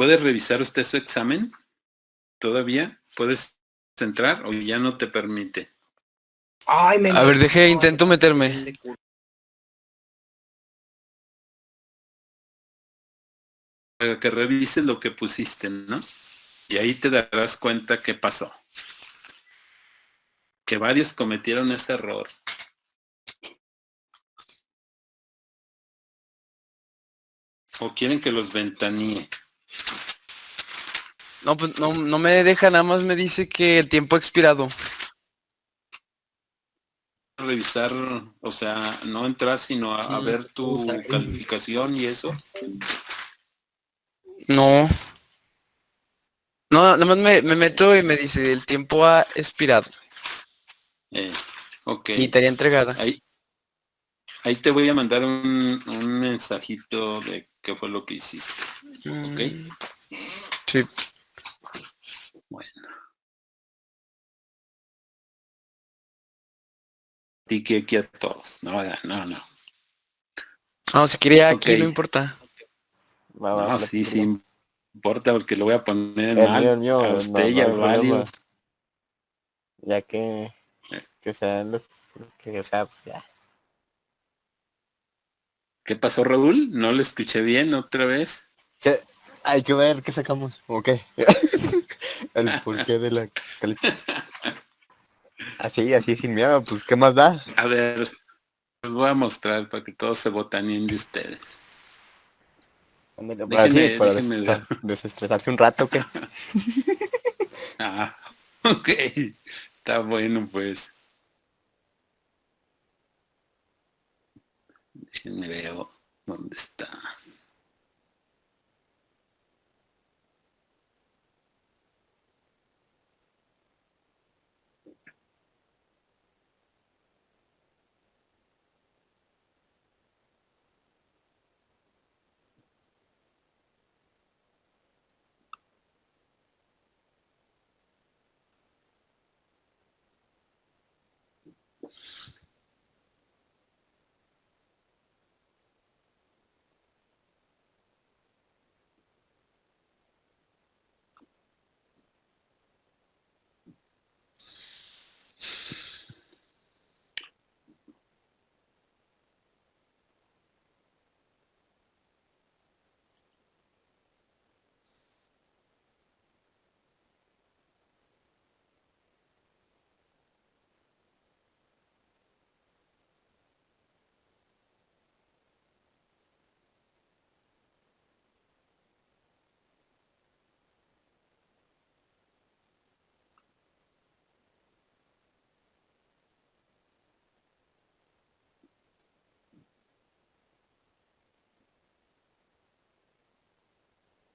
¿Puede revisar usted su examen? ¿Todavía? ¿Puedes entrar o ya no te permite? Ay, A ver, intento meterme. Para que revises lo que pusiste, ¿no? Y ahí te darás cuenta qué pasó. Que varios cometieron ese error. ¿O quieren que los ventanee? No, pues no me deja, nada más me dice que el tiempo ha expirado. Revisar, o sea, no entrar, sino a ver tu calificación y eso. No. No, nada más me meto y me dice el tiempo ha expirado. Ok. Y tarea entregada. Ahí te voy a mandar un mensajito de qué fue lo que hiciste. ¿Ok? Sí. Bueno. Tique aquí a todos. No. No, si quería aquí, Ok. no importa. No, sí importa porque lo voy a poner El mal mío, a usted y a hay problema. varios. Ya que sea lo que sea, pues ya. ¿Qué pasó, Raúl? ¿No lo escuché bien otra vez? Hay que ver qué sacamos, ¿o qué? El porqué de la así sin miedo, pues ¿qué más da? A ver, les voy a mostrar para que todos se botaneen de ustedes. Para Déjenme ver. desestresarse un rato, ¿qué? Ok. Está bueno, pues. Déjenme ver dónde está.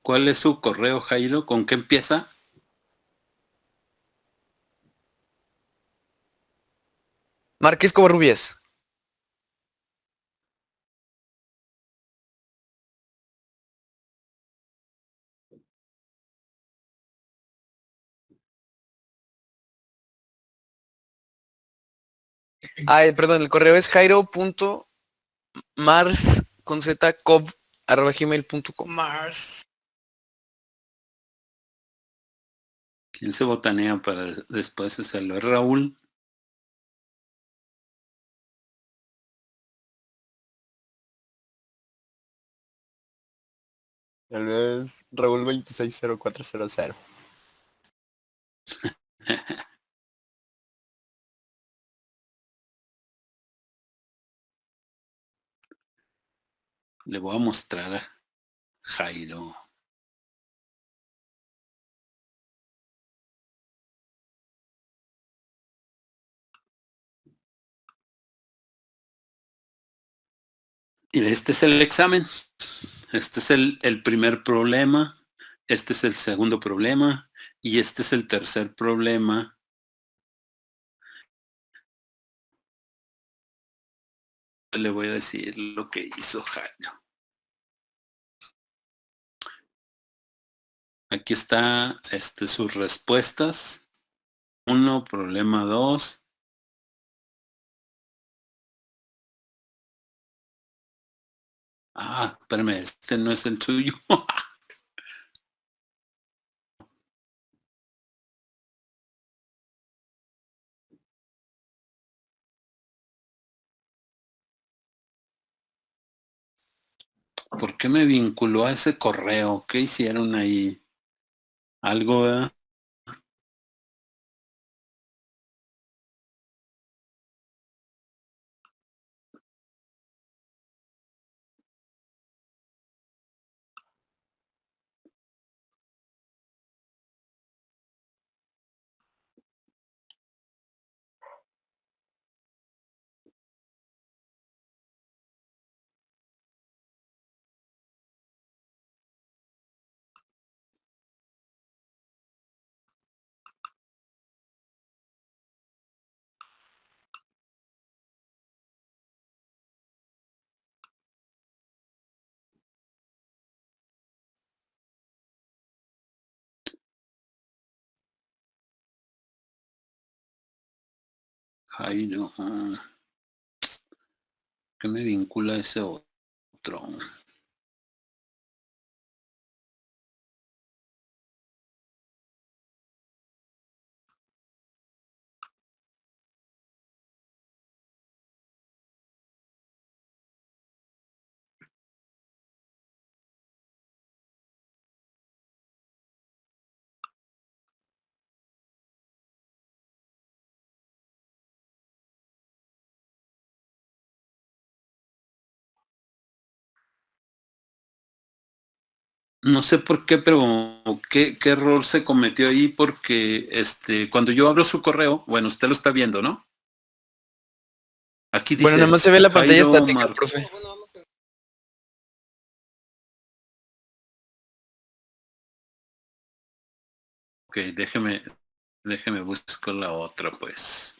¿Cuál es su correo, Jairo? ¿Con qué empieza? Márquez Covarrubias. Perdón, el correo es jairo.mars@gmail.com. Mars. ¿Quién se botanea para después hacerlo? ¿Es Raúl? Tal vez Raúl 260400. Le voy a mostrar a Jairo. Y este es el examen. Este es el primer problema. Este es el segundo problema. Y este es el tercer problema. Le voy a decir lo que hizo Jairo. Aquí está sus respuestas. 1, problema 2. Espérame, este no es el suyo. ¿Por qué me vinculó a ese correo? ¿Qué hicieron ahí? Algo, ¿verdad? Jairo. ¿Qué me vincula a ese otro? No sé por qué, pero qué error se cometió ahí, porque cuando yo abro su correo, bueno, usted lo está viendo, ¿no? Aquí Bueno, nada dice más se ve la pantalla Jairo estática, profe. Ok, déjeme buscar la otra, pues.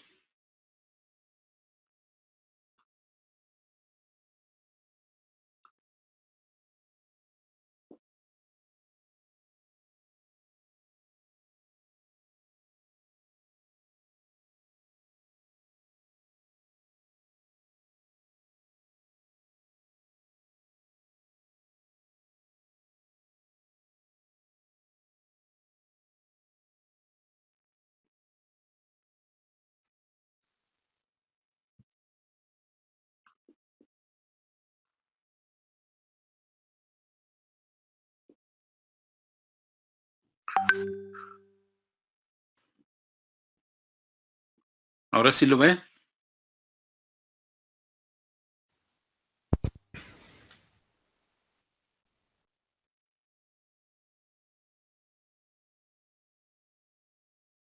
¿Ahora sí lo ve?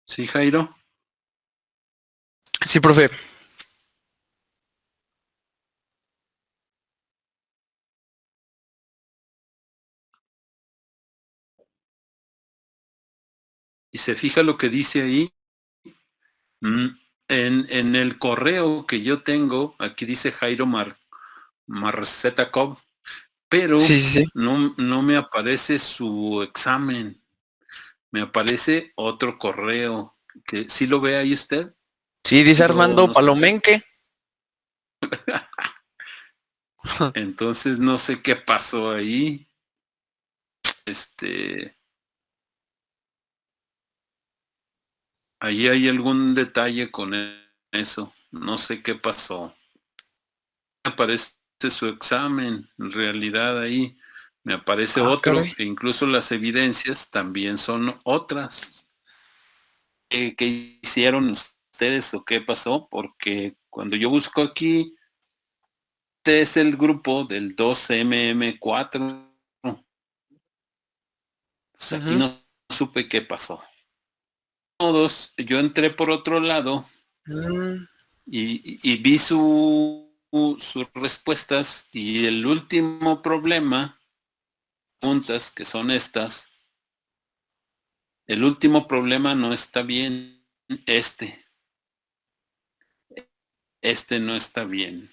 Sí, Jairo. Sí, profe. Y se fija lo que dice ahí. En el correo que yo tengo, aquí dice Jairo Marceta Cobb, pero Sí, sí, sí. no me aparece su examen. Me aparece otro correo. Que ¿sí lo ve ahí usted? Sí, dice Sí lo Armando no sé. Palomenque. Entonces no sé qué pasó ahí. Ahí hay algún detalle con eso. No sé qué pasó. Me aparece su examen, en realidad ahí me aparece Ah, otro, caray. e incluso las evidencias también son otras. ¿Qué hicieron ustedes o qué pasó? Porque cuando yo busco aquí, este es el grupo del 2MM4. Entonces aquí Ujú. no supe qué pasó. Todos, yo entré por otro lado Mm, y vi sus respuestas, y el último problema, preguntas que son estas, el último problema no está bien. Este no está bien.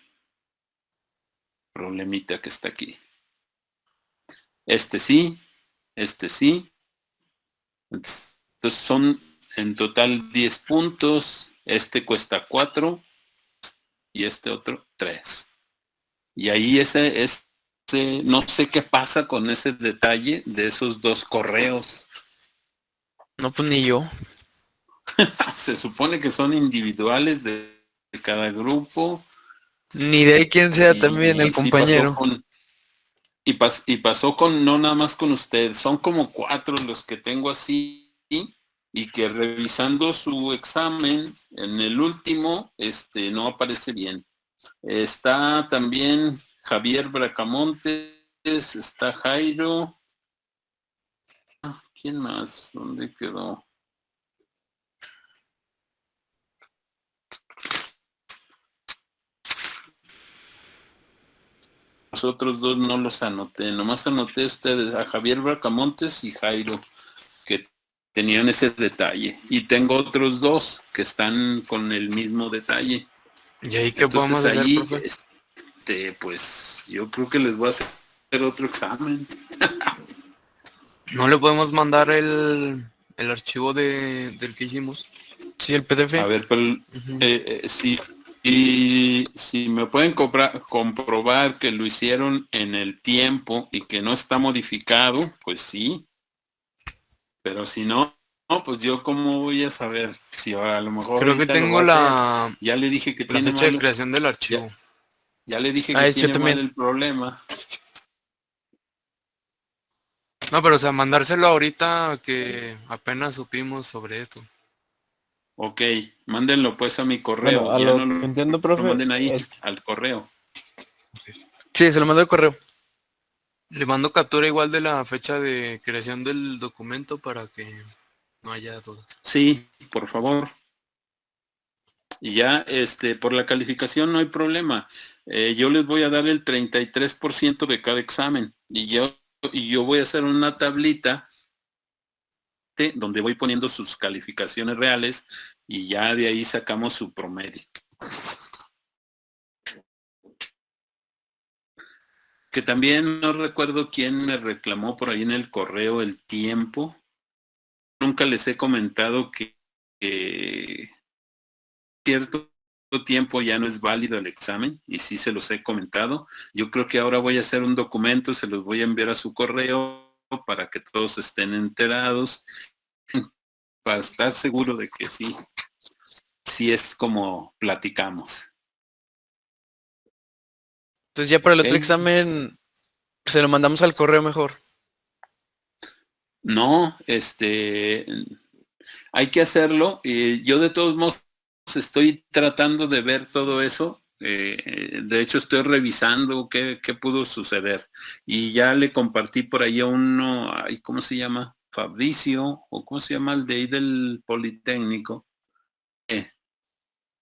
Problemita que está aquí. Este sí, este sí. Entonces son en total 10 puntos. Este cuesta 4 y este otro 3. Y ahí no sé qué pasa con ese detalle de esos dos correos. no, pues ni yo. Se supone que son individuales de cada grupo, Ni de ahí quién sea también y el sí pasó compañero. con y pasó con, no nada más con usted, son como 4 los que tengo así, y que revisando su examen, en el último, no aparece bien. Está también Javier Bracamontes, está Jairo. ¿Quién más? ¿Dónde quedó? Los otros 2 no los anoté, nomás anoté ustedes, a Javier Bracamontes y Jairo, que tenían ese detalle. Y tengo otros 2 que están con el mismo detalle. ¿Y ahí qué podemos hacer, Ahí, profe? pues yo creo que les voy a hacer otro examen. ¿No le podemos mandar el archivo del que hicimos? Sí, el PDF. A ver, pero si me pueden comprobar que lo hicieron en el tiempo y que no está modificado, pues sí. Pero si no, pues yo cómo voy a saber si a lo mejor Creo que ahorita lo tengo va a hacer. la Ya le dije que tiene fecha de mal, creación del archivo. ya le dije Ah, que es yo tiene mal también. el problema. No, pero o sea, mandárselo ahorita que apenas supimos sobre esto. Ok, mándenlo pues a mi correo. Bueno, a Ya no lo que entiendo, lo profe, manden ahí, es al correo. Sí, se lo mando el correo. Le mando captura igual de la fecha de creación del documento para que no haya duda. Sí, por favor. Y ya, por la calificación no hay problema. Yo les voy a dar el 33% de cada examen. Y yo voy a hacer una tablita donde voy poniendo sus calificaciones reales y ya de ahí sacamos su promedio. Que también no recuerdo quién me reclamó por ahí en el correo el tiempo. Nunca les he comentado que cierto tiempo ya no es válido el examen y sí se los he comentado. Yo creo que ahora voy a hacer un documento, se los voy a enviar a su correo para que todos estén enterados, para estar seguro de que sí es como platicamos. Entonces ya para el ¿Ok? otro examen se lo mandamos al correo mejor. No, hay que hacerlo. Yo de todos modos estoy tratando de ver todo eso. De hecho, estoy revisando qué pudo suceder. Y ya le compartí por ahí a uno, ay, ¿cómo se llama? Fabricio, o ¿cómo se llama el de ahí del Politécnico?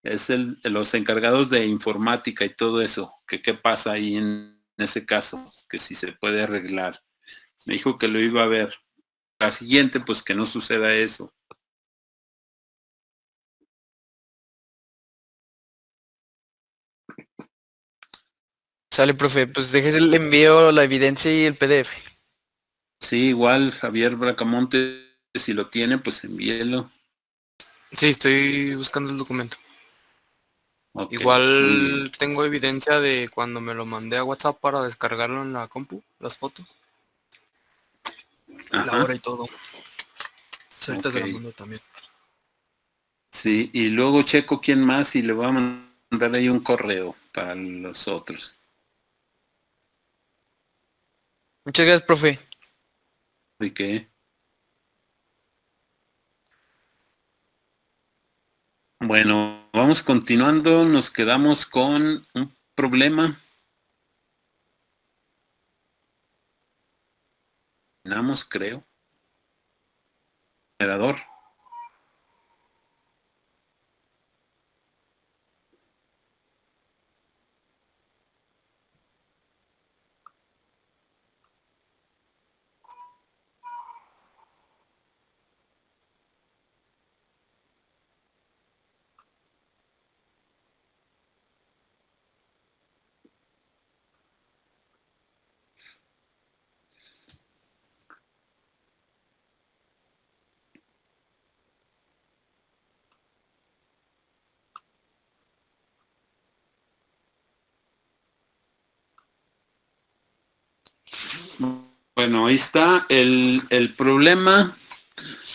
Es los encargados de informática y todo eso. Que qué pasa ahí en ese caso, que si se puede arreglar. Me dijo que lo iba a ver. La siguiente, pues que no suceda eso. Sale, profe, pues déjese el envío, la evidencia y el PDF. Sí, igual Javier Bracamonte, si lo tiene, pues envíelo. Sí, estoy buscando el documento. Ok, muy bien. Igual tengo evidencia de cuando me lo mandé a WhatsApp para descargarlo en la compu, las fotos, la Ajá, hora y todo. Pues ahorita ok. se la mando también. Sí, y luego checo quién más y le voy a mandar ahí un correo para los otros. Muchas gracias, profe. ¿Y qué? Bueno, vamos continuando. Nos quedamos con un problema. Terminamos, creo. Generador. Bueno, ahí está el problema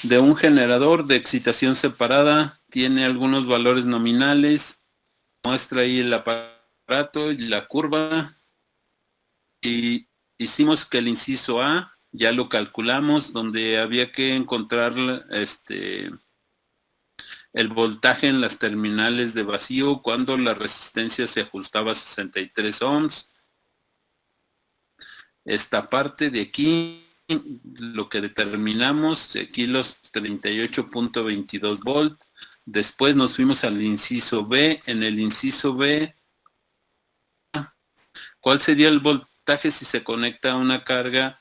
de un generador de excitación separada. Tiene algunos valores nominales. Muestra ahí el aparato y la curva. Y hicimos que el inciso A ya lo calculamos, donde había que encontrar el voltaje en las terminales de vacío cuando la resistencia se ajustaba a 63 ohms. Esta parte de aquí, lo que determinamos, aquí los 38.22 volt. Después nos fuimos al inciso B. En el inciso B, ¿cuál sería el voltaje si se conecta a una carga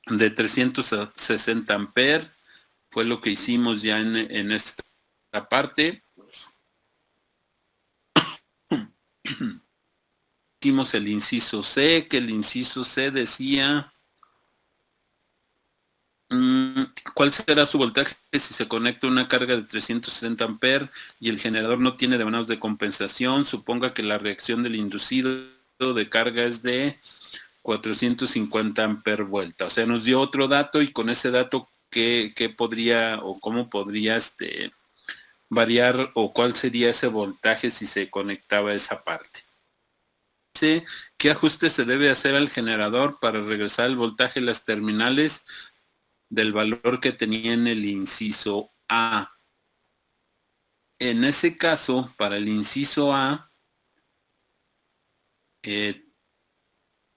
de 360 amperes? Fue lo que hicimos ya en esta parte. Hicimos el inciso C, que el inciso C decía ¿cuál será su voltaje si se conecta una carga de 360 amperes y el generador no tiene devannados de compensación? Suponga que la reacción del inducido de carga es de 450 amperes vuelta. O sea, nos dio otro dato y con ese dato, ¿qué podría o cómo podría variar o cuál sería ese voltaje si se conectaba a esa parte? Dice, ¿qué ajuste se debe hacer al generador para regresar el voltaje en las terminales del valor que tenía en el inciso A? En ese caso, para el inciso A,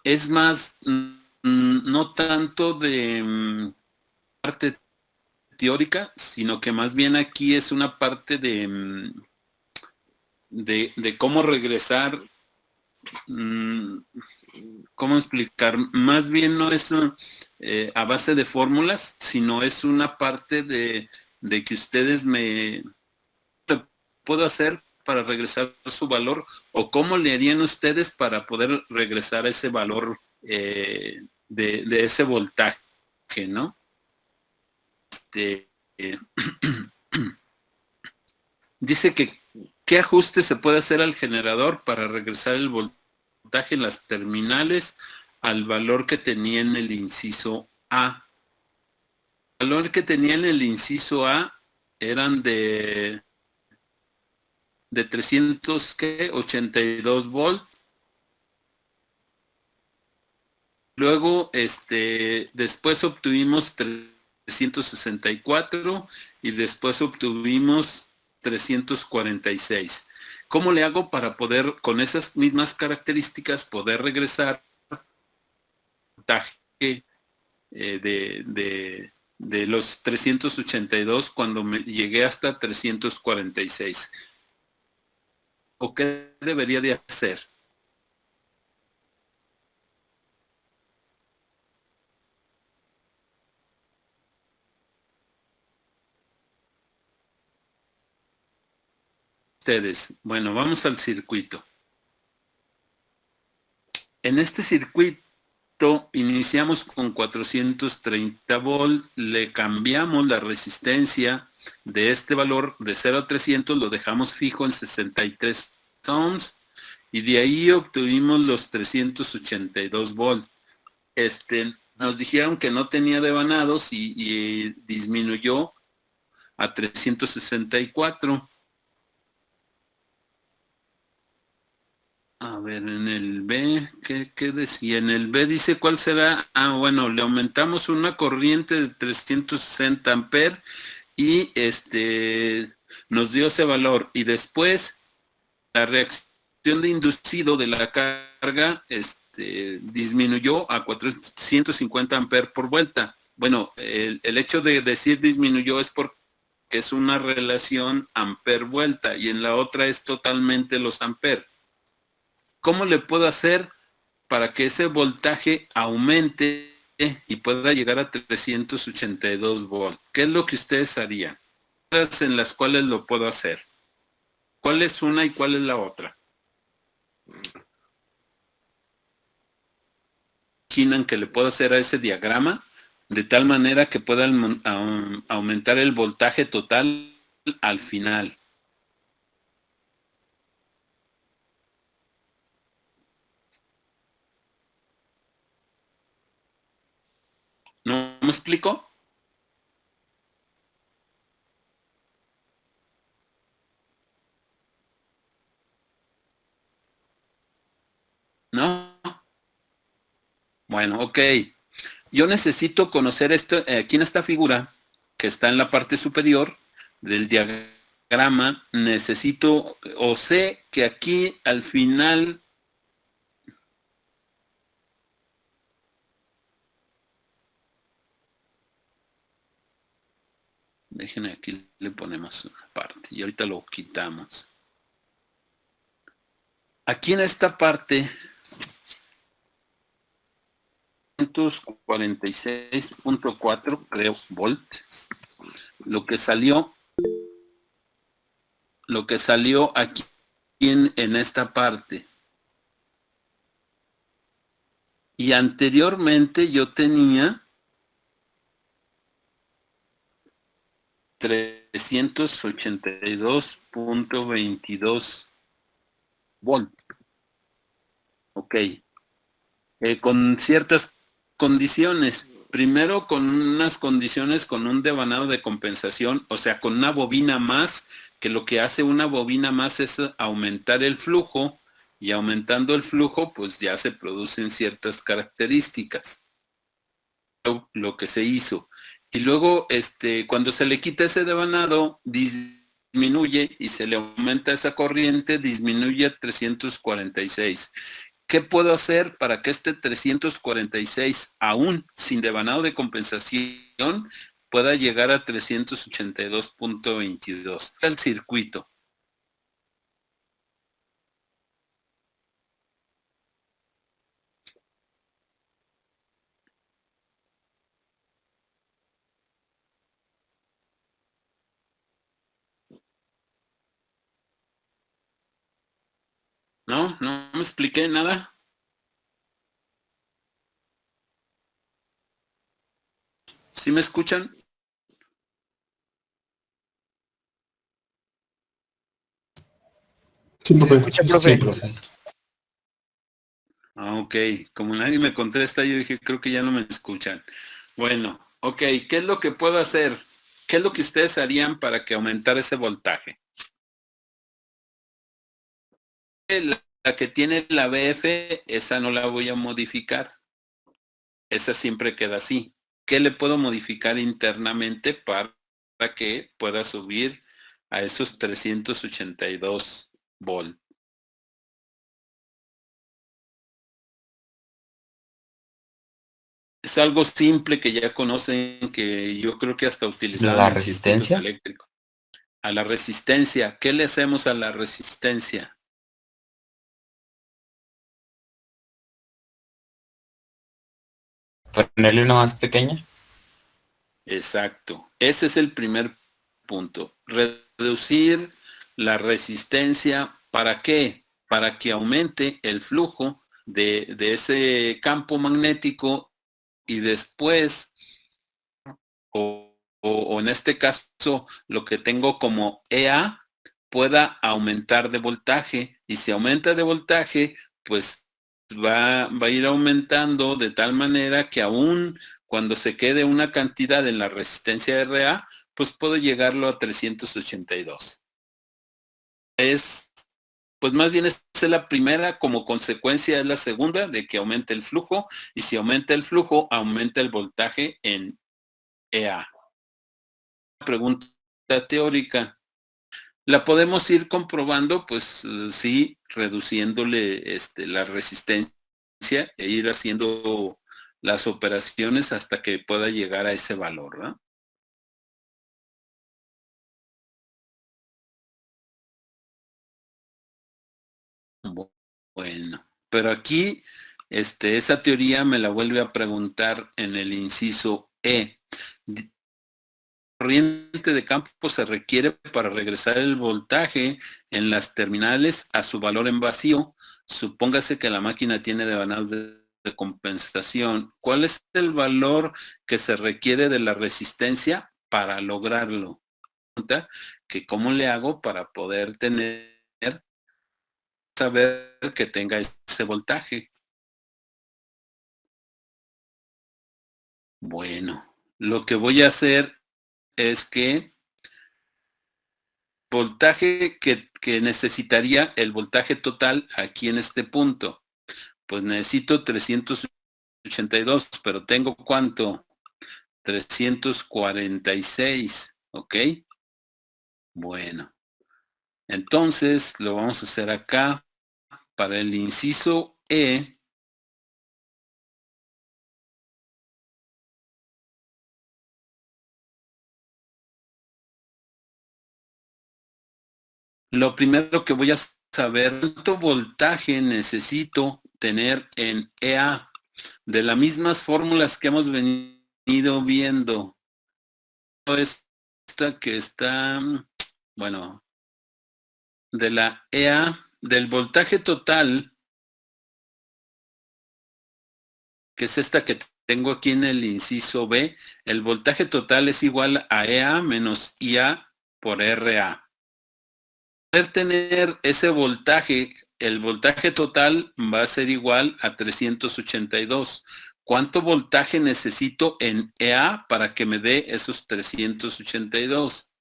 es más, no tanto de parte teórica, sino que más bien aquí es una parte de cómo regresar, cómo explicar, más bien no es a base de fórmulas, sino es una parte de que ustedes me puedo hacer para regresar su valor o cómo le harían ustedes para poder regresar ese valor de ese voltaje, ¿no? Eh, dice que qué ajuste se puede hacer al generador para regresar el voltaje en las terminales al valor que tenía en el inciso A. El valor que tenía en el inciso A eran de 382 volt. Luego, después obtuvimos 364 y después obtuvimos 346. ¿Cómo le hago para poder, con esas mismas características, poder regresar voltaje de los 382 cuando me llegué hasta 346? ¿O qué debería de hacer? Ustedes, bueno, vamos al circuito. En este circuito iniciamos con 430 volt, le cambiamos la resistencia de este valor de 0 a 300, lo dejamos fijo en 63 ohms y de ahí obtuvimos los 382 volt. Nos dijeron que no tenía devanados y disminuyó a 364. A ver, en el B, ¿qué decía? En el B dice cuál será. Ah, bueno, le aumentamos una corriente de 360 amperes y nos dio ese valor. Y después la reacción de inducido de la carga disminuyó a 450 amperes por vuelta. Bueno, el hecho de decir disminuyó es porque es una relación amper vuelta y en la otra es totalmente los amperes. ¿Cómo le puedo hacer para que ese voltaje aumente y pueda llegar a 382 volt? ¿Qué es lo que ustedes harían? En las cuales lo puedo hacer. ¿Cuál es una y cuál es la otra? ¿Imaginan que le puedo hacer a ese diagrama de tal manera que pueda aumentar el voltaje total al final? ¿No me explico? ¿No? Bueno, ok. Yo necesito conocer esto aquí en esta figura que está en la parte superior del diagrama. Necesito, o sé que aquí al final déjenme, aquí le ponemos una parte y ahorita lo quitamos. Aquí en esta parte 46.4 creo volt, lo que salió aquí en esta parte. Y anteriormente yo tenía 382.22 volt. Ok. Con ciertas condiciones. Primero con unas condiciones con un devanado de compensación, o sea, con una bobina más, que lo que hace una bobina más es aumentar el flujo, y aumentando el flujo, pues ya se producen ciertas características. Lo que se hizo. Y luego, cuando se le quita ese devanado, disminuye y se le aumenta esa corriente, disminuye a 346. ¿Qué puedo hacer para que este 346, aún sin devanado de compensación, pueda llegar a 382.22? El circuito. ¿No? ¿No me expliqué nada? ¿Sí me escuchan? Sí, ¿Se profe. escucha, profe? Sí, profe. Ah, ok. Como nadie me contesta, yo dije, creo que ya no me escuchan. Bueno, ok. ¿Qué es lo que puedo hacer? ¿Qué es lo que ustedes harían para que aumentara ese voltaje? La que tiene la BF, esa no la voy a modificar. Esa siempre queda así. ¿Qué le puedo modificar internamente para que pueda subir a esos 382 volt? Es algo simple que ya conocen, que yo creo que hasta utilizaban ¿La en circuitos resistencia? eléctricos. A la resistencia. ¿Qué le hacemos a la resistencia? ¿Ponerle una más pequeña? Exacto. Ese es el primer punto. Reducir la resistencia. ¿Para qué? Para que aumente el flujo de ese campo magnético y después, o en este caso, lo que tengo como EA, pueda aumentar de voltaje. Y si aumenta de voltaje, pues va a ir aumentando de tal manera que aún cuando se quede una cantidad en la resistencia RA, pues puedo llegarlo a 382. Pues más bien es la primera, como consecuencia es la segunda, de que aumente el flujo, y si aumenta el flujo, aumenta el voltaje en EA. Pregunta teórica. ¿La podemos ir comprobando? Pues sí, reduciéndole la resistencia e ir haciendo las operaciones hasta que pueda llegar a ese valor, ¿no? Bueno, pero aquí esa teoría me la vuelve a preguntar en el inciso E. Corriente de campo se requiere para regresar el voltaje en las terminales a su valor en vacío. Supóngase que la máquina tiene devanados de compensación. ¿Cuál es el valor que se requiere de la resistencia para lograrlo? Que cómo le hago para poder saber que tenga ese voltaje. Bueno, lo que voy a hacer es que voltaje que necesitaría el voltaje total aquí en este punto, pues necesito 382 382, pero tengo ¿cuánto? 346, ¿ok? Bueno, entonces lo vamos a hacer acá. Para el inciso E, lo primero que voy a saber, ¿cuánto voltaje necesito tener en EA? De las mismas fórmulas que hemos venido viendo. Esta que está, bueno, de la EA, del voltaje total, que es esta que tengo aquí en el inciso B, el voltaje total es igual a EA menos IA por RA. Poder tener ese voltaje, el voltaje total va a ser igual a 382. ¿Cuánto voltaje necesito en EA para que me dé esos 382?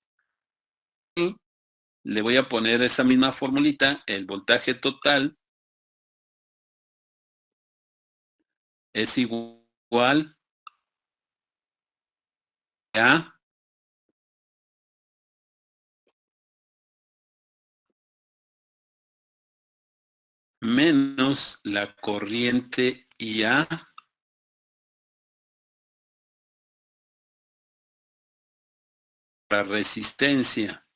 Y le voy a poner esa misma formulita, el voltaje total es igual a menos la corriente IA la resistencia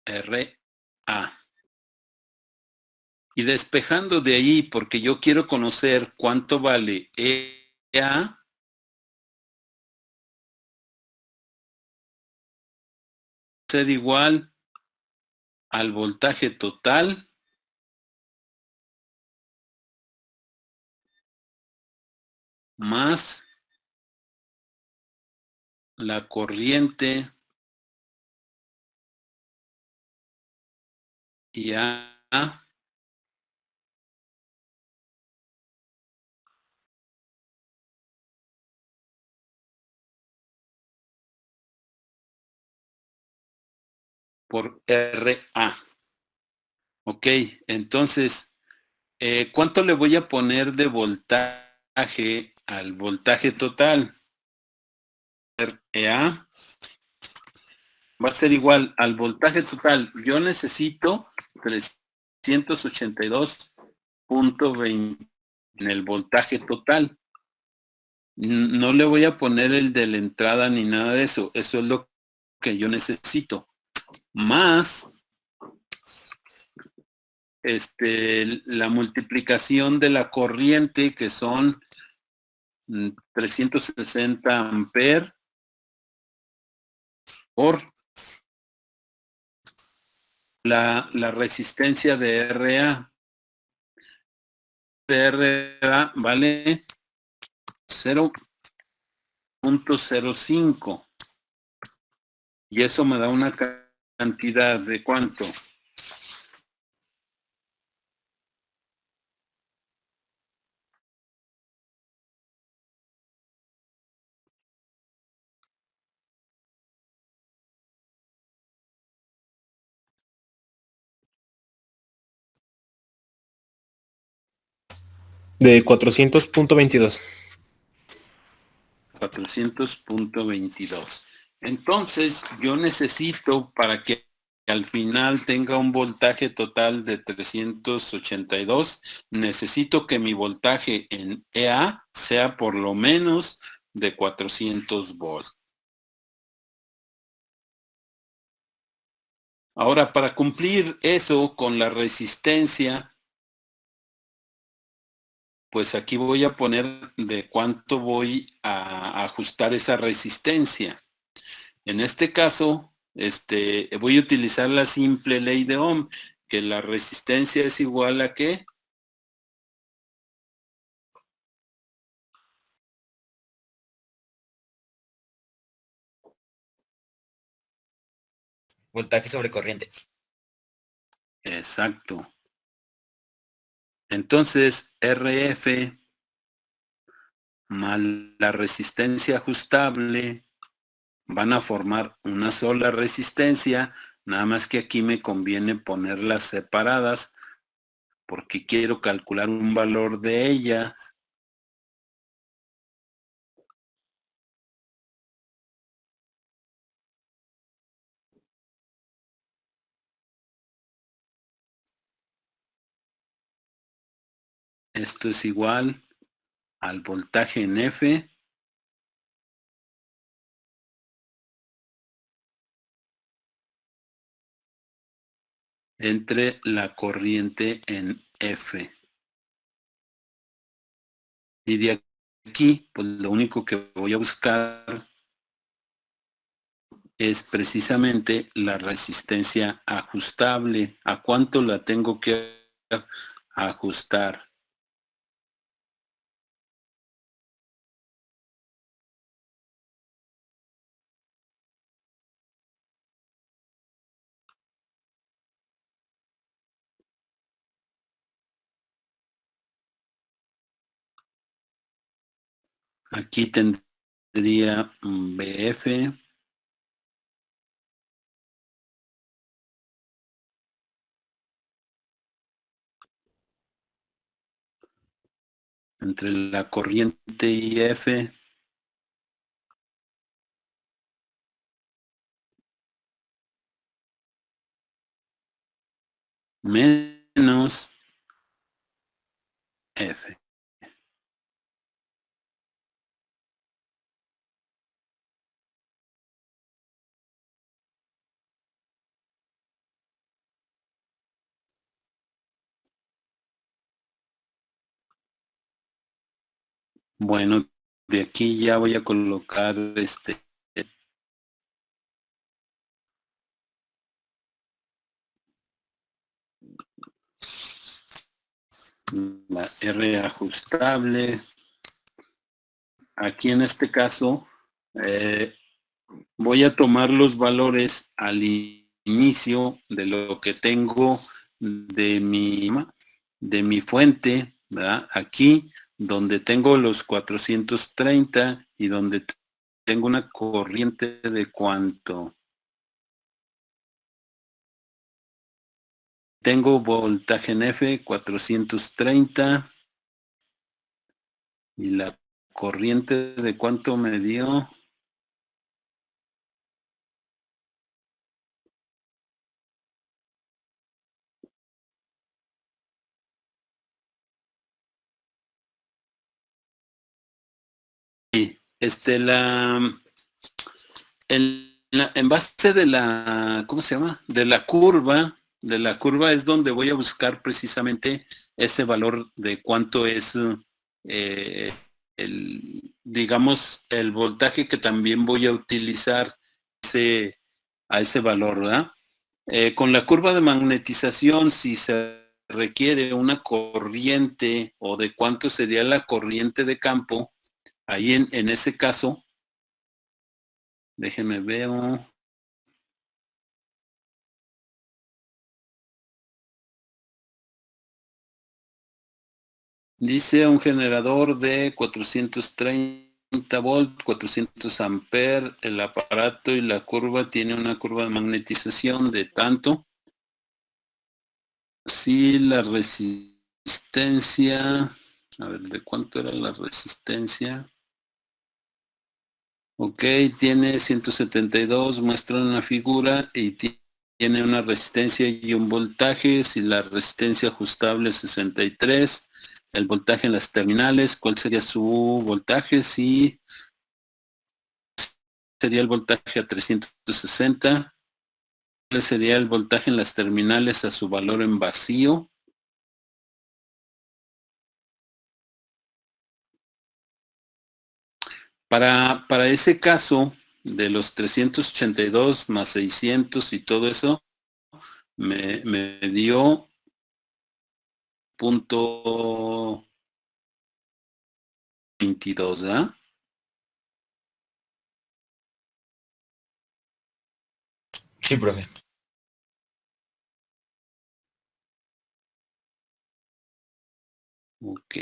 RA. Y despejando de ahí, porque yo quiero conocer cuánto vale EA, ser igual al voltaje total más la corriente IA por RA. Ok, entonces, ¿cuánto le voy a poner de voltaje al voltaje total? RA va a ser igual al voltaje total. Yo necesito 382.20 en el voltaje total. No le voy a poner el de la entrada ni nada de eso. Eso es lo que yo necesito. Más la multiplicación de la corriente, que son 360 amperes por la resistencia de RA. RA vale 0.05. Y eso me da una cantidad de ¿cuánto? De 400.22. 400.22. Entonces, yo necesito, para que al final tenga un voltaje total de 382, necesito que mi voltaje en EA sea por lo menos de 400 volts. Ahora, para cumplir eso con la resistencia, pues aquí voy a poner de cuánto voy a ajustar esa resistencia. En este caso, voy a utilizar la simple ley de Ohm, que la resistencia es igual a ¿qué? Voltaje sobre corriente. Exacto. Entonces, RF más la resistencia ajustable van a formar una sola resistencia, nada más que aquí me conviene ponerlas separadas porque quiero calcular un valor de ellas. Esto es igual al voltaje en F entre la corriente en F. Y de aquí, pues lo único que voy a buscar es precisamente la resistencia ajustable. ¿A cuánto la tengo que ajustar? Aquí tendría BF entre la corriente y F menos F. Bueno, de aquí ya voy a colocar la R ajustable. Aquí en este caso voy a tomar los valores al inicio de lo que tengo de mi fuente, ¿verdad? Aquí donde tengo los 430 y donde tengo una corriente de cuánto. Tengo voltaje en F 430 y la corriente de cuánto me dio. Sí, en base de la, ¿cómo se llama? De la curva es donde voy a buscar precisamente ese valor de cuánto es eh, digamos, el voltaje que también voy a utilizar a ese valor, ¿verdad? Con la curva de magnetización, si se requiere una corriente o de cuánto sería la corriente de campo, ahí en ese caso, déjenme ver. Dice un generador de 430 volts, 400 amperes, el aparato y la curva tiene una curva de magnetización de tanto. Si la resistencia, a ver, ¿de cuánto era la resistencia? Ok, tiene 172, muestra una figura y tiene una resistencia y un voltaje. Si la resistencia ajustable es 63, el voltaje en las terminales, ¿cuál sería su voltaje? Sí, sería el voltaje a 360. ¿Cuál sería el voltaje en las terminales a su valor en vacío? Para ese caso, de los 382 más 600 y todo eso, me dio punto 22, ¿verdad? Sí, profe. Ok.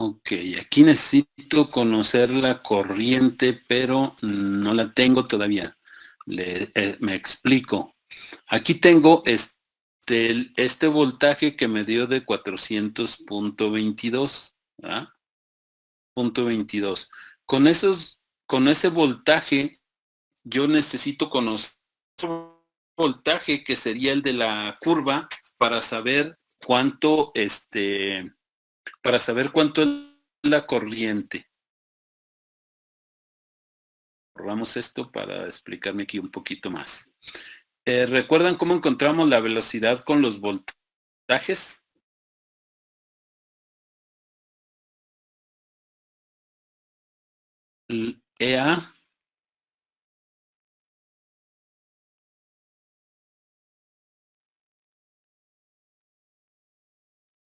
Ok, aquí necesito conocer la corriente, pero no la tengo todavía. Me explico. Aquí tengo este voltaje que me dio de 400.22, ¿verdad? Punto 22. Con ese voltaje, yo necesito conocer el voltaje que sería el de la curva para saber cuánto, para saber cuánto es la corriente. Borramos esto para explicarme aquí un poquito más. ¿Recuerdan cómo encontramos la velocidad con los voltajes? EA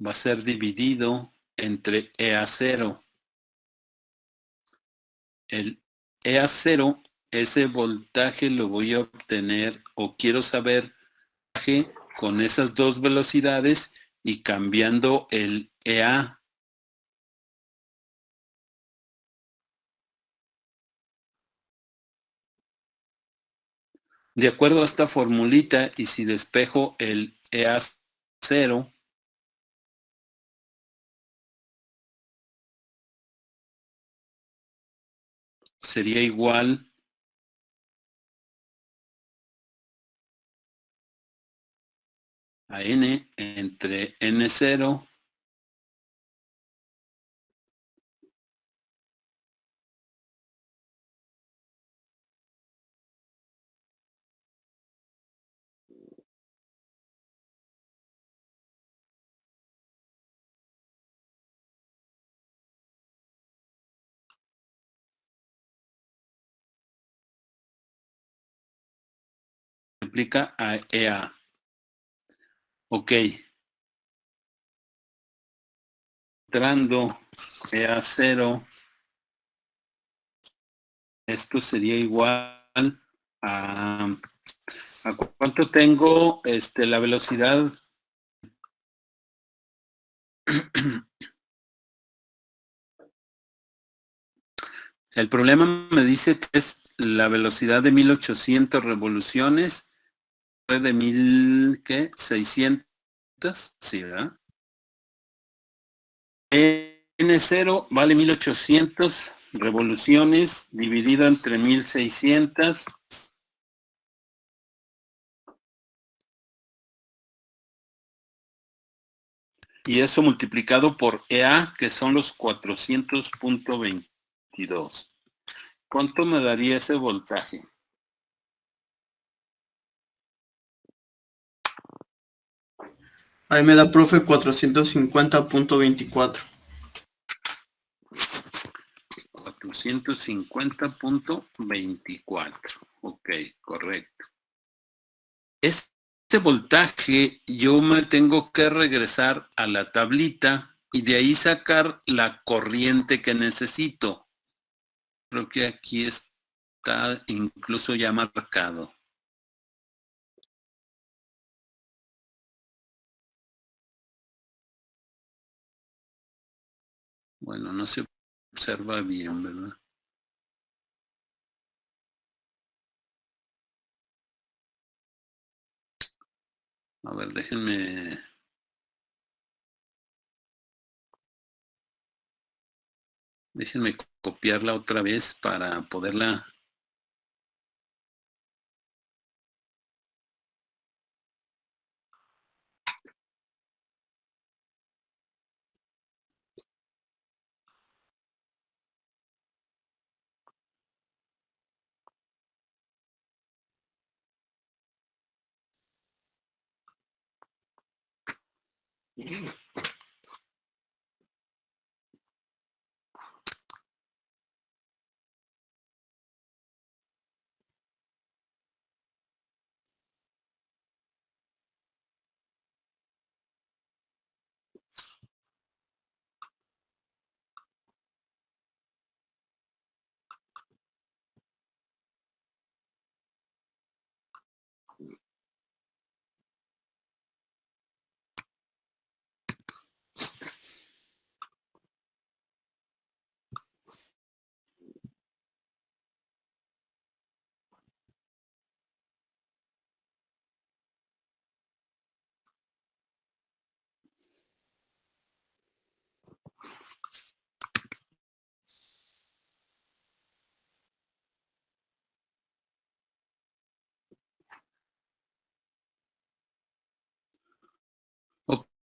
va a ser dividido entre EA0. El EA0, ese voltaje lo voy a obtener o quiero saber con esas dos velocidades y cambiando el EA. De acuerdo a esta formulita, y si despejo el EA0, sería igual a N entre N0 multiplica a EA. Ok. Entrando EA0, esto sería igual a cuánto tengo la velocidad. El problema me dice que es la velocidad de 1800 revoluciones, fue de 1000, ¿qué? 600, sí, ¿verdad? N0 vale 1800 revoluciones dividido entre 1600. Y eso multiplicado por EA, que son los 400.22. ¿Cuánto me daría ese voltaje? Ahí me da, profe, 450.24. 450.24. Ok, correcto. Este voltaje yo me tengo que regresar a la tablita y de ahí sacar la corriente que necesito. Creo que aquí está incluso ya marcado. Bueno, no se observa bien, ¿verdad? A ver, déjenme copiarla otra vez para poderla.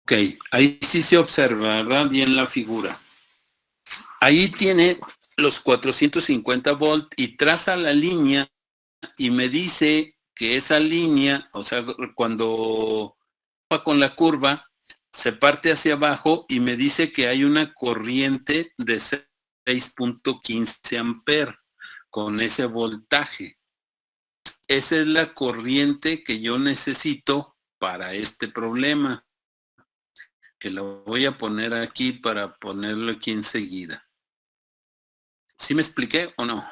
Ok, ahí sí se observa, ¿verdad? Bien la figura. Ahí tiene los 450 volt y traza la línea y me dice que esa línea, o sea, cuando va con la curva, se parte hacia abajo y me dice que hay una corriente de 6.15 amperes con ese voltaje. Esa es la corriente que yo necesito para este problema, que lo voy a poner aquí para ponerlo aquí enseguida. ¿Sí me expliqué o no?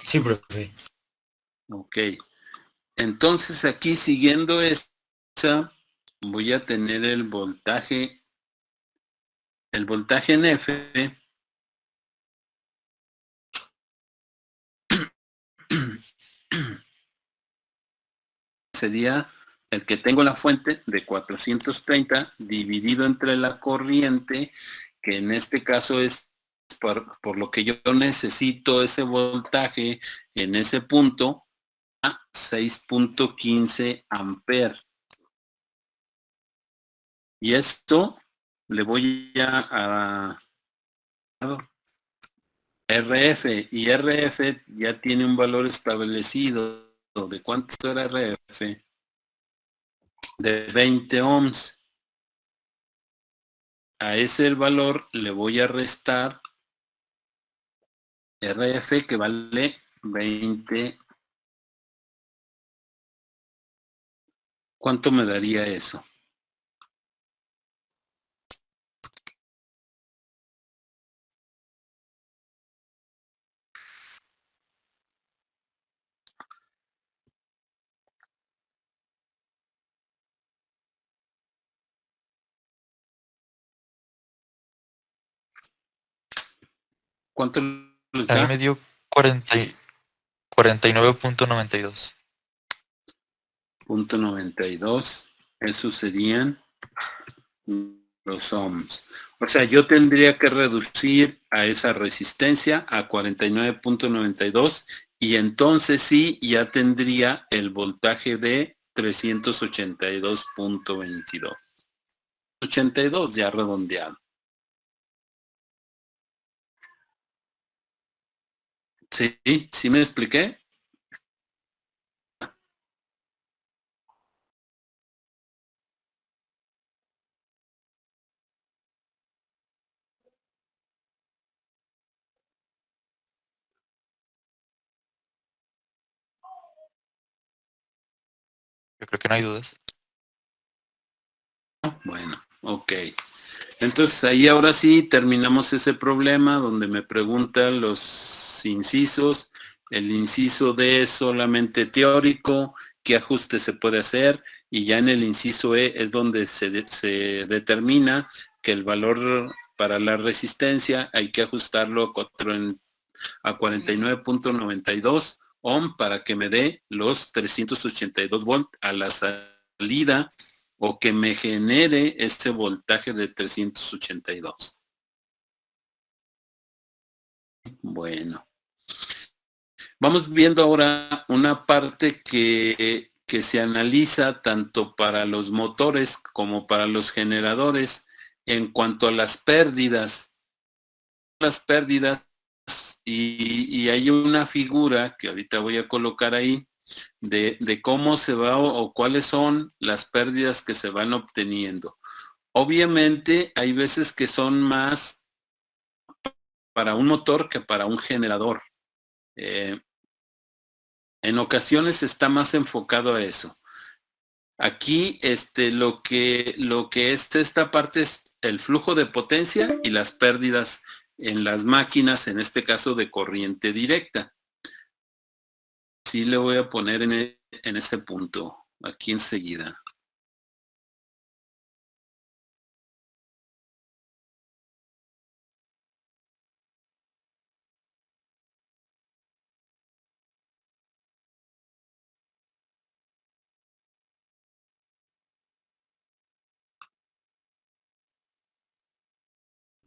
Sí, profe. Ok. Entonces aquí siguiendo esa, voy a tener el voltaje en F sería el que tengo la fuente de 430 dividido entre la corriente, que en este caso es por lo que yo necesito ese voltaje en ese punto a 6.15 amperes. Y esto le voy a RF, y RF ya tiene un valor establecido. ¿De cuánto era RF? De 20 ohms. A ese valor le voy a restar RF que vale 20. ¿Cuánto me daría eso? ¿Cuánto les A mí da? me dio 49.92. Punto 92. Eso serían los ohms. O sea, yo tendría que reducir a esa resistencia a 49.92 y entonces sí ya tendría el voltaje de 382.22. 82 ya redondeado. ¿Sí? ¿Sí me expliqué? Yo creo que no hay dudas. Bueno, ok. Entonces ahí ahora sí terminamos ese problema donde me preguntan los incisos. El inciso D es solamente teórico, qué ajuste se puede hacer, y ya en el inciso E es donde se determina que el valor para la resistencia hay que ajustarlo a 49.92 ohm para que me dé los 382 volt a la salida o que me genere este voltaje de 382. Bueno, vamos viendo ahora una parte que se analiza tanto para los motores como para los generadores en cuanto a las pérdidas. Las pérdidas y hay una figura que ahorita voy a colocar ahí de cómo se va o cuáles son las pérdidas que se van obteniendo. Obviamente hay veces que son más para un motor que para un generador. En ocasiones está más enfocado a eso. Aquí lo que es esta parte es el flujo de potencia y las pérdidas en las máquinas, en este caso de corriente directa. Sí le voy a poner en ese punto, aquí enseguida.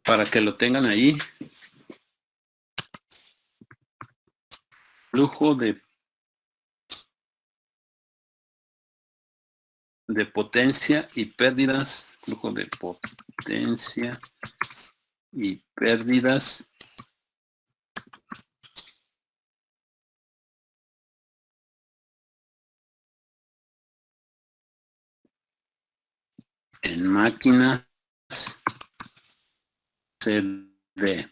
Para que lo tengan ahí. flujo de potencia y pérdidas, flujo de potencia y pérdidas en máquinas CD.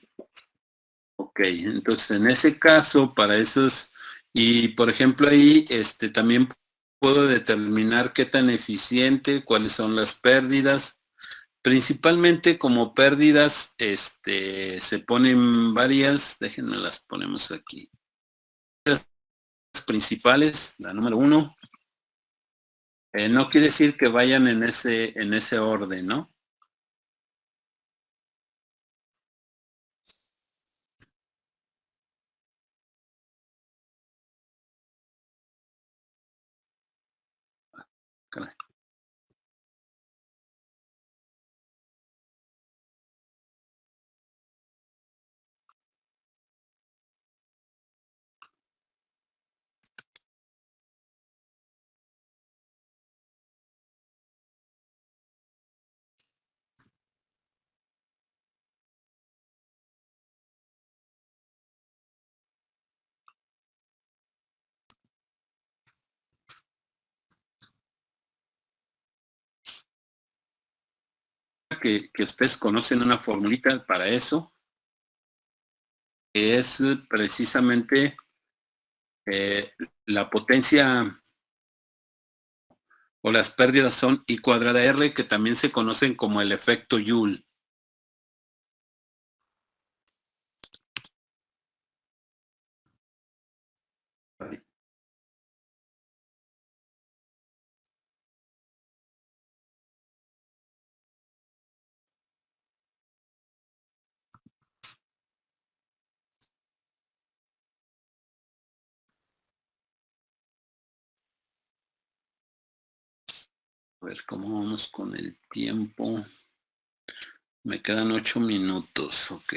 Ok, entonces en ese caso, para esos, y por ejemplo ahí también puedo determinar qué tan eficiente, cuáles son las pérdidas. Principalmente como pérdidas, se ponen varias, déjenme las ponemos aquí. Las principales, la número 1, no quiere decir que vayan en ese orden, ¿no? Caray. Que ustedes conocen una formulita para eso, que es precisamente la potencia o las pérdidas son I cuadrada R, que también se conocen como el efecto Joule. A ver cómo vamos con el tiempo. Me quedan 8 minutos, ok.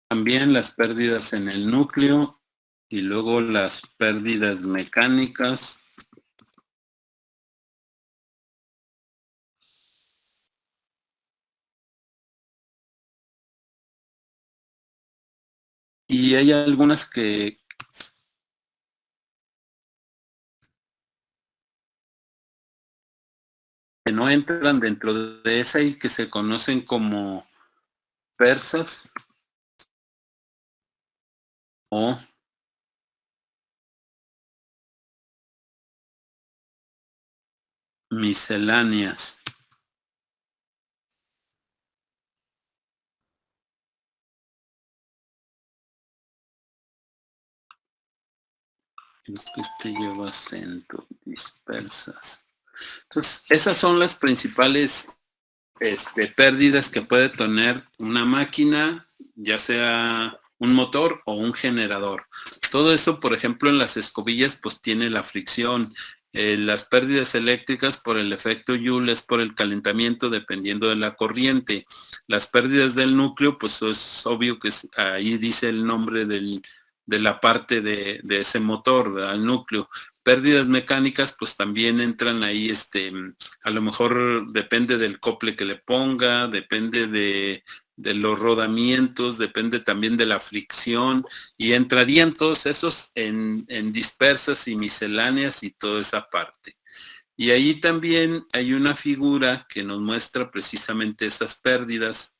También las pérdidas en el núcleo y luego las pérdidas mecánicas. Y hay algunas que no entran dentro de esa y que se conocen como persas o misceláneas. Lleva acento, dispersas. Entonces, esas son las principales pérdidas que puede tener una máquina, ya sea un motor o un generador. Todo eso, por ejemplo, en las escobillas, pues tiene la fricción. Las pérdidas eléctricas por el efecto Joule es por el calentamiento dependiendo de la corriente. Las pérdidas del núcleo, pues es obvio que ahí dice el nombre de la parte de ese motor, ¿verdad? El núcleo. Pérdidas mecánicas, pues también entran ahí, a lo mejor depende del cople que le ponga, depende de los rodamientos, depende también de la fricción, y entrarían todos esos en dispersas y misceláneas y toda esa parte. Y ahí también hay una figura que nos muestra precisamente esas pérdidas,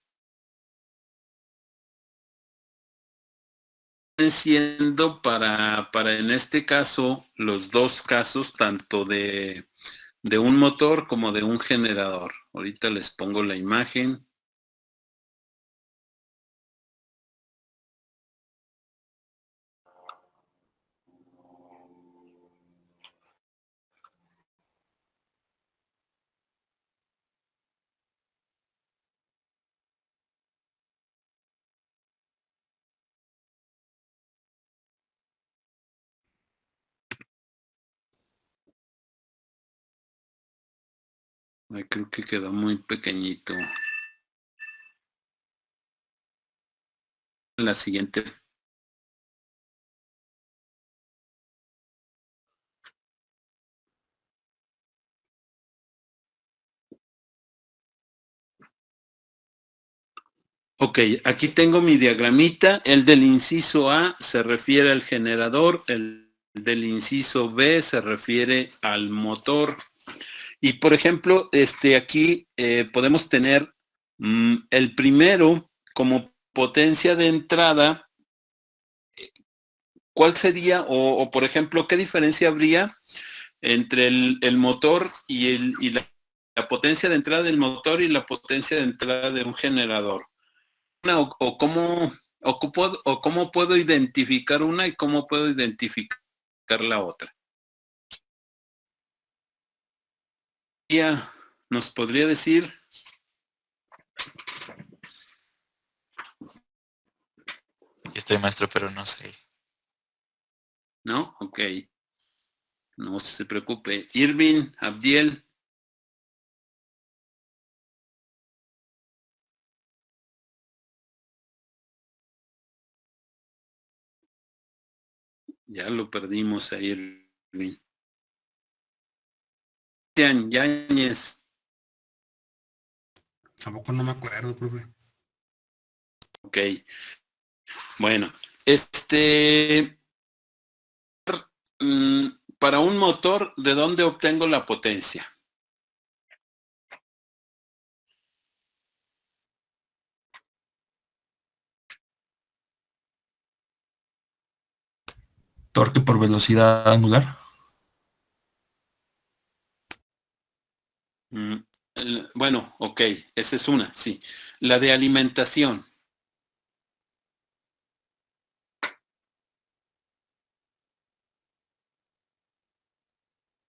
siendo para en este caso los dos casos, tanto de un motor como de un generador. Ahorita les pongo la imagen. Ay, creo que quedó muy pequeñito. La siguiente. Ok, aquí tengo mi diagramita. El del inciso A se refiere al generador, el del inciso B se refiere al motor. Y por ejemplo, aquí podemos tener el primero como potencia de entrada. ¿Cuál sería, o por ejemplo, qué diferencia habría entre el motor y la potencia de entrada del motor y la potencia de entrada de un generador? O cómo puedo identificar una y cómo puedo identificar la otra. ¿Nos podría decir? Yo estoy maestro, pero no sé. ¿No? Ok. No se preocupe. Irving, Abdiel. Ya lo perdimos a Irving. Yáñez. Tampoco no me acuerdo, profe. Ok. Bueno, para un motor, ¿de dónde obtengo la potencia? Torque por velocidad angular. Bueno, ok, esa es una, sí. La de alimentación.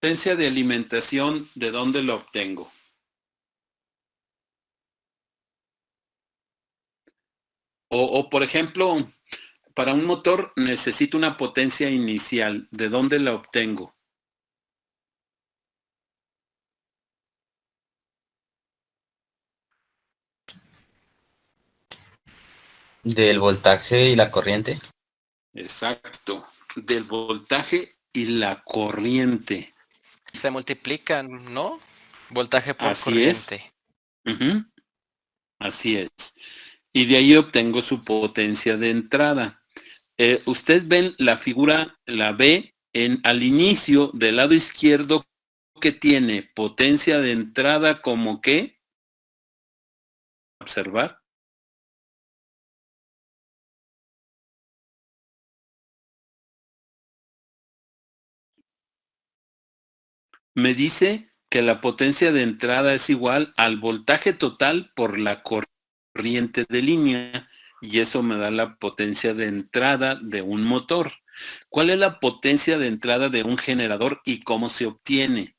Potencia de alimentación, ¿de dónde lo obtengo? O por ejemplo, para un motor necesito una potencia inicial. ¿De dónde la obtengo? Del voltaje y la corriente. Exacto. Del voltaje y la corriente. Se multiplican, ¿no? Voltaje por Así es. corriente. Ujú. Así es. Y de ahí obtengo su potencia de entrada. Ustedes ven la figura, la B, al inicio del lado izquierdo, que tiene potencia de entrada como ¿qué? Observar. Me dice que la potencia de entrada es igual al voltaje total por la corriente de línea, y eso me da la potencia de entrada de un motor. ¿Cuál es la potencia de entrada de un generador y cómo se obtiene?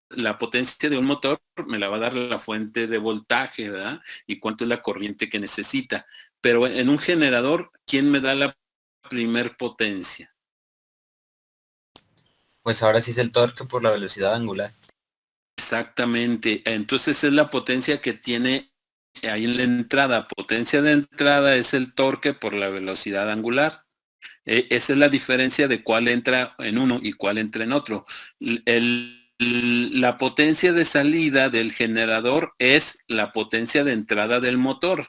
La potencia de un motor me la va a dar la fuente de voltaje, ¿verdad? Y cuánto es la corriente que necesita. Pero en un generador, ¿quién me da la primer potencia? Pues ahora sí es el torque por la velocidad angular. Exactamente. Entonces es la potencia que tiene ahí en la entrada. Potencia de entrada es el torque por la velocidad angular. Esa es la diferencia de cuál entra en uno y cuál entra en otro. La potencia de salida del generador es la potencia de entrada del motor.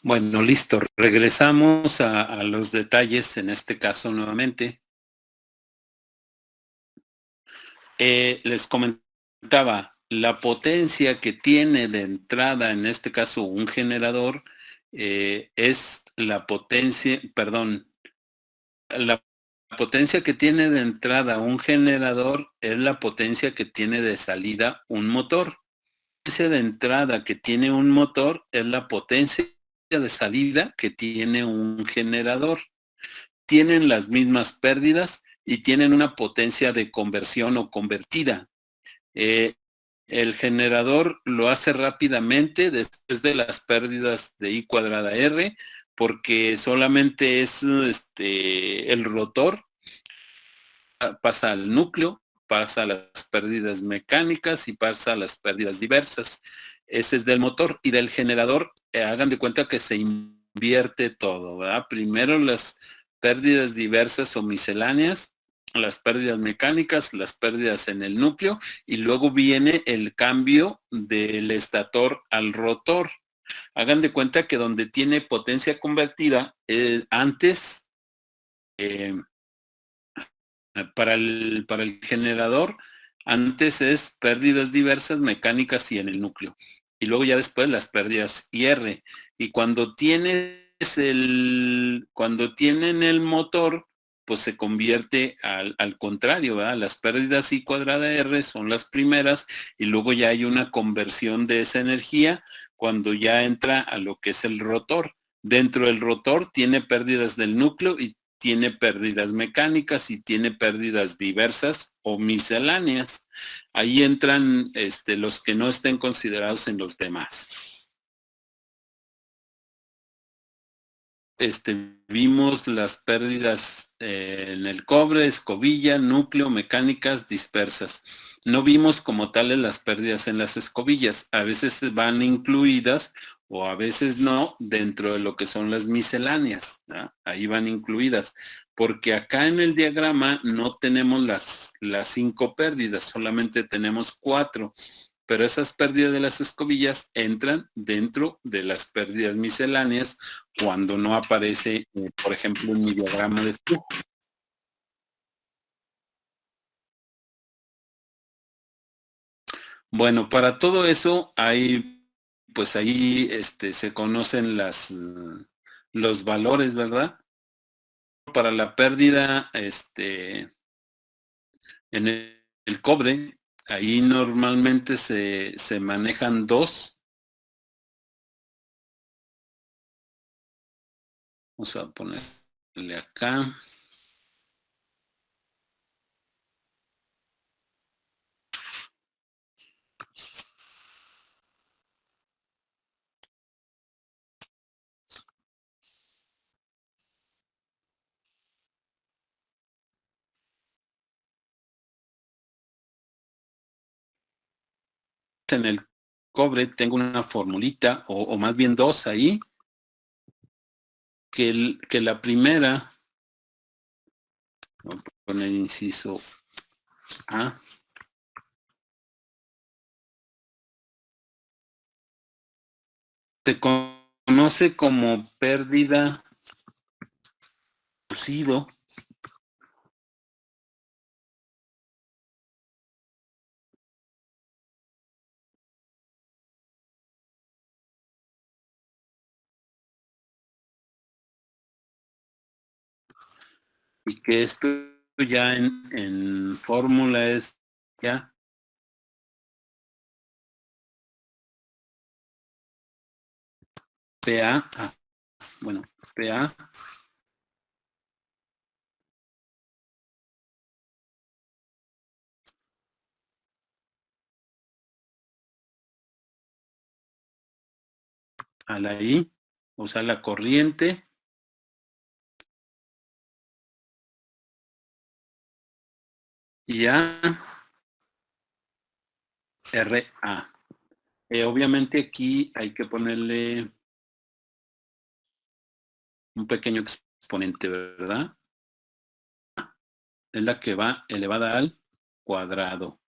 Bueno, listo. Regresamos a los detalles en este caso nuevamente. Les comentaba, la potencia que tiene de entrada, en este caso un generador, es la potencia, perdón, La potencia que tiene de entrada un generador es la potencia que tiene de salida un motor. La potencia de entrada que tiene un motor es la potencia de salida que tiene un generador. Tienen las mismas pérdidas y tienen una potencia de conversión o convertida. El generador lo hace rápidamente después de las pérdidas de I cuadrada R, porque solamente es el rotor, pasa al núcleo, pasa a las pérdidas mecánicas y pasa a las pérdidas diversas. Ese es del motor. Y del generador, hagan de cuenta que se invierte todo, ¿verdad? Primero las pérdidas diversas o misceláneas, las pérdidas mecánicas, las pérdidas en el núcleo, y luego viene el cambio del estator al rotor. Hagan de cuenta que donde tiene potencia convertida, antes, para el generador, antes es pérdidas diversas, mecánicas y en el núcleo. Y luego ya después las pérdidas IR. Y cuando tienen el motor, pues se convierte al contrario, ¿verdad? Las pérdidas I cuadrada R son las primeras y luego ya hay una conversión de esa energía cuando ya entra a lo que es el rotor. Dentro del rotor tiene pérdidas del núcleo y tiene pérdidas mecánicas y tiene pérdidas diversas o misceláneas. Ahí entran los que no estén considerados en los demás. Vimos las pérdidas en el cobre, escobilla, núcleo, mecánicas dispersas. No vimos como tales las pérdidas en las escobillas. A veces van incluidas o a veces no dentro de lo que son las misceláneas, ¿no? Ahí van incluidas. Porque acá en el diagrama no tenemos las 5 pérdidas, solamente tenemos 4. Pero esas pérdidas de las escobillas entran dentro de las pérdidas misceláneas cuando no aparece, por ejemplo, en mi diagrama de flujo. Bueno, para todo eso pues ahí se conocen los valores, ¿verdad? Para la pérdida en el cobre, ahí normalmente se manejan 2. Vamos a ponerle acá. En el cobre tengo una formulita, o más bien 2 ahí, que la primera, voy a poner inciso A, se conoce como pérdida reducido y que esto ya en fórmula es ya PA, bueno, PA a la I, o sea, la corriente, y a RA. Obviamente aquí hay que ponerle un pequeño exponente, ¿verdad? Es la que va elevada al cuadrado.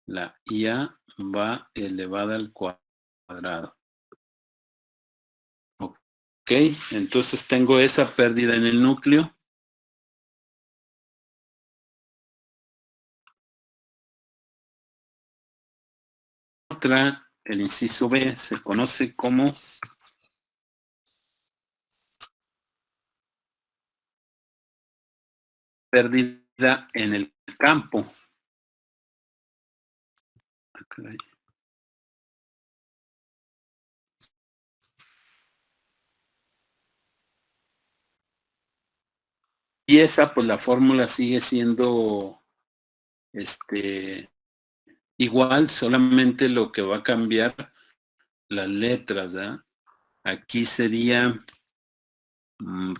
La IA va elevada al cuadrado. Ok, entonces tengo esa pérdida en el núcleo. Otra, el inciso B, se conoce como pérdida en el campo. Ah, caray. Y esa, pues la fórmula sigue siendo igual, solamente lo que va a cambiar las letras, ¿verdad? Aquí sería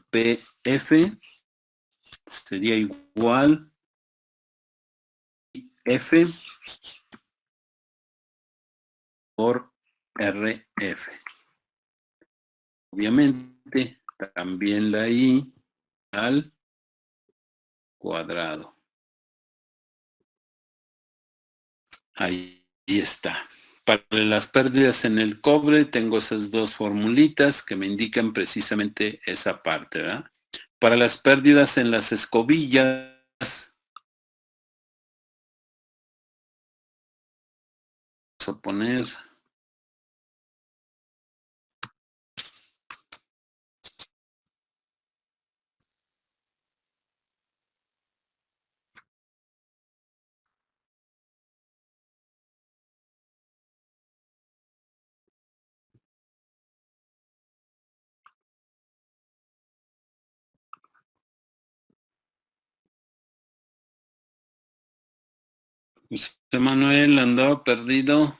PF, sería igual F por RF. Obviamente, también la I al cuadrado. Ahí está. Para las pérdidas en el cobre tengo esas dos formulitas que me indican precisamente esa parte, ¿verdad? Para las pérdidas en las escobillas, vamos a poner José Manuel andaba perdido.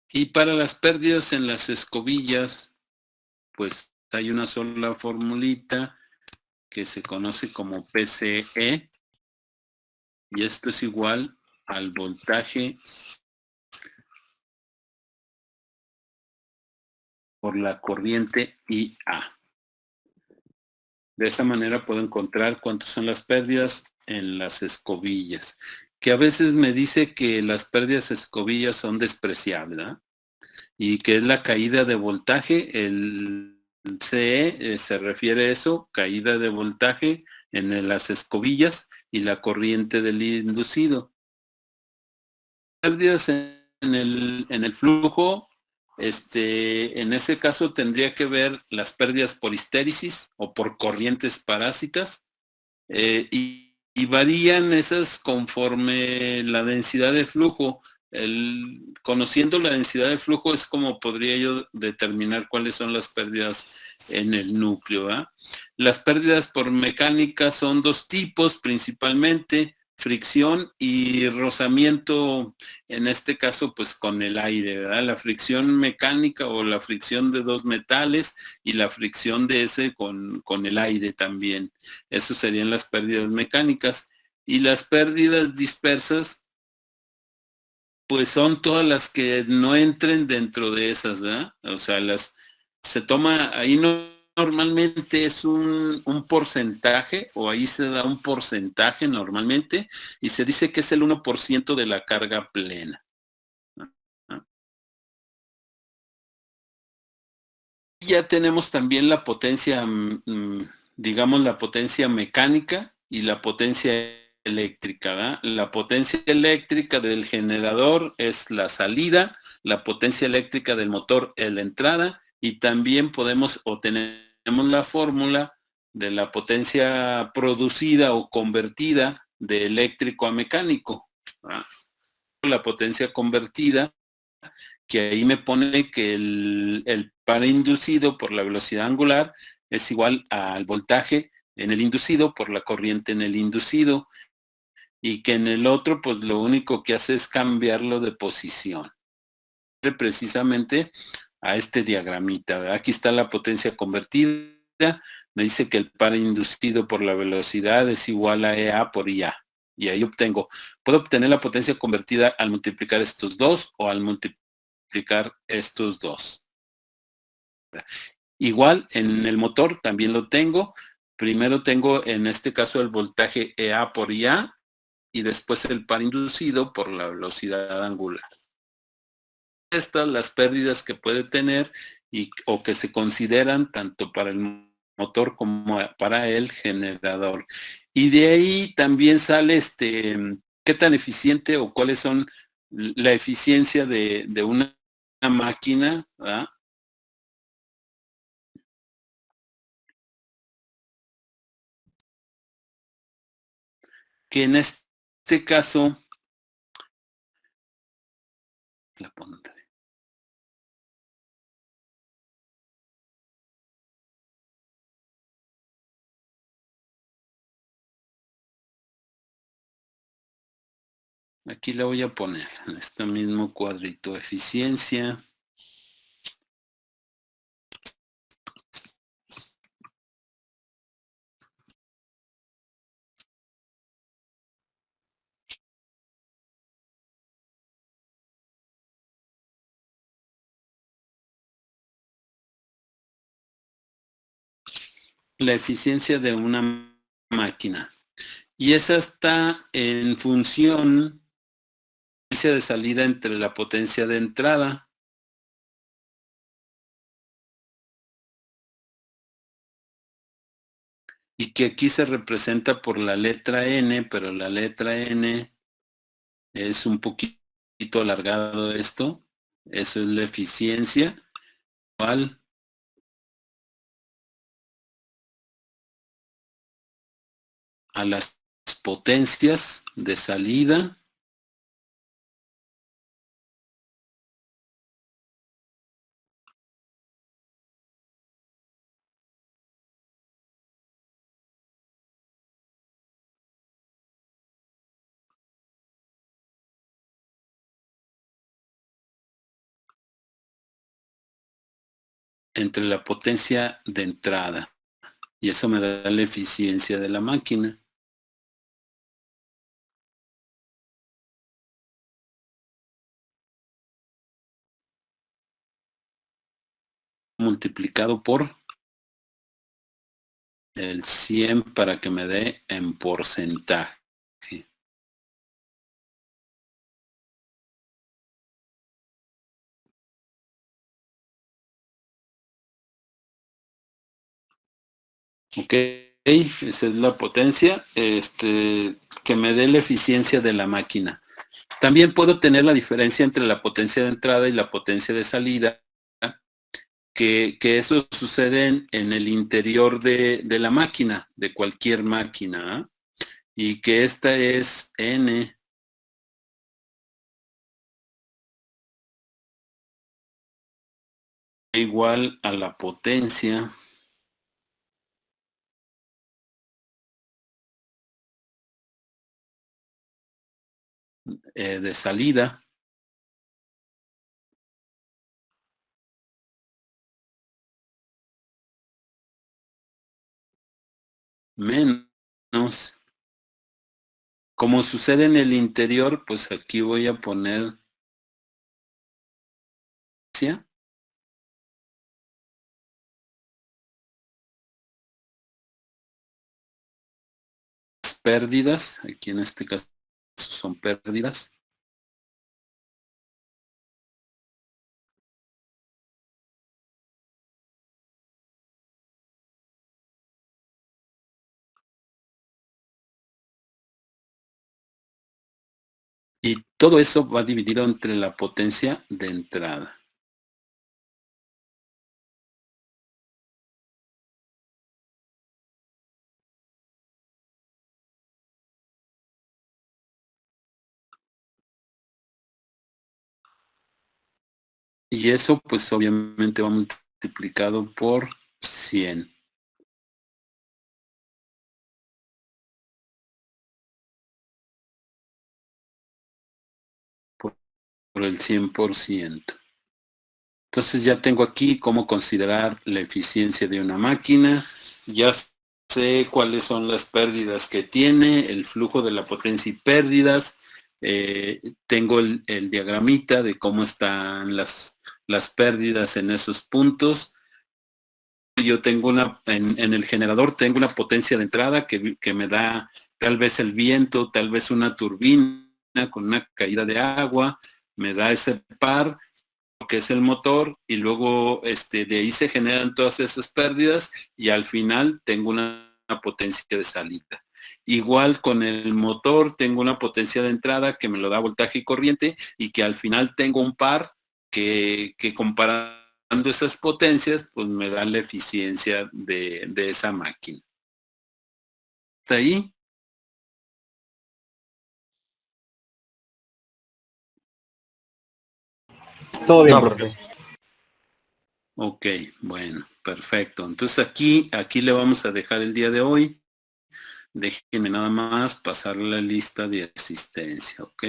Y para las pérdidas en las escobillas, pues hay una sola formulita que se conoce como PCE, y esto es igual al voltaje por la corriente IA. De esa manera puedo encontrar cuántas son las pérdidas en las escobillas, que a veces me dice que las pérdidas escobillas son despreciables, ¿verdad? Y que es la caída de voltaje, el CE se refiere a eso, caída de voltaje en las escobillas y la corriente del inducido. Pérdidas en el flujo, en ese caso tendría que ver las pérdidas por histéresis o por corrientes parásitas, y varían esas conforme la densidad de flujo. Conociendo la densidad de flujo es como podría yo determinar cuáles son las pérdidas en el núcleo, ¿verdad? Las pérdidas por mecánica son dos tipos principalmente: fricción y rozamiento, en este caso pues con el aire, ¿verdad? La fricción mecánica o la fricción de dos metales y la fricción de ese con el aire también. Eso serían las pérdidas mecánicas. Y las pérdidas dispersas, pues son todas las que no entren dentro de esas, ¿verdad? O sea, se toma, ahí no, normalmente es un porcentaje, o ahí se da un porcentaje normalmente, y se dice que es el 1% de la carga plena. Y ya tenemos también la potencia, digamos, la potencia mecánica y la potencia eléctrica, ¿verdad? La potencia eléctrica del generador es la salida, la potencia eléctrica del motor es la entrada, y también podemos o tenemos la fórmula de la potencia producida o convertida de eléctrico a mecánico, ¿verdad? La potencia convertida, que ahí me pone que el par inducido por la velocidad angular es igual al voltaje en el inducido por la corriente en el inducido, y que en el otro pues lo único que hace es cambiarlo de posición. Precisamente a este diagramita, ¿verdad? Aquí está la potencia convertida, me dice que el par inducido por la velocidad es igual a EA por IA, y ahí puedo obtener la potencia convertida al multiplicar estos dos o al multiplicar estos dos. Igual en el motor también lo tengo. Primero tengo en este caso el voltaje EA por IA y después el par inducido por la velocidad angular. Estas las pérdidas que puede tener o que se consideran tanto para el motor como para el generador. Y de ahí también sale qué tan eficiente o cuáles son la eficiencia de una máquina, ¿verdad? que en este caso la pondré. Aquí le voy a poner en este mismo cuadrito eficiencia. La eficiencia de una máquina. Y esa está en función de salida entre la potencia de entrada. Y que aquí se representa por la letra N, pero la letra N es un poquito alargado esto. Eso es la eficiencia. Igual a las potencias de salida entre la potencia de entrada. Y eso me da la eficiencia de la máquina. Multiplicado por el 100 para que me dé en porcentaje. Ok, esa es la potencia, que me dé la eficiencia de la máquina. También puedo tener la diferencia entre la potencia de entrada y la potencia de salida, que eso sucede en el interior de la máquina, de cualquier máquina, ¿eh? Y que esta es N igual a la potencia de salida menos, como sucede en el interior, pues aquí voy a poner pérdidas, aquí en este caso son pérdidas. Y todo eso va dividido entre la potencia de entrada. Y eso pues obviamente va multiplicado por 100. Por el 100%. Entonces ya tengo aquí cómo considerar la eficiencia de una máquina. Ya sé cuáles son las pérdidas que tiene, el flujo de la potencia y pérdidas. Tengo el diagramita de cómo están las pérdidas en esos puntos. Yo tengo en el generador tengo una potencia de entrada que me da tal vez el viento, tal vez una turbina con una caída de agua, me da ese par, que es el motor, y luego de ahí se generan todas esas pérdidas y al final tengo una potencia de salida. Igual con el motor tengo una potencia de entrada que me lo da voltaje y corriente y que al final tengo un par que comparando esas potencias pues me da la eficiencia de esa máquina. ¿Está ahí? Todo bien, No, profe. profe. Ok, bueno, perfecto. Entonces aquí le vamos a dejar el día de hoy. Déjenme nada más pasar la lista de asistencia, ¿ok?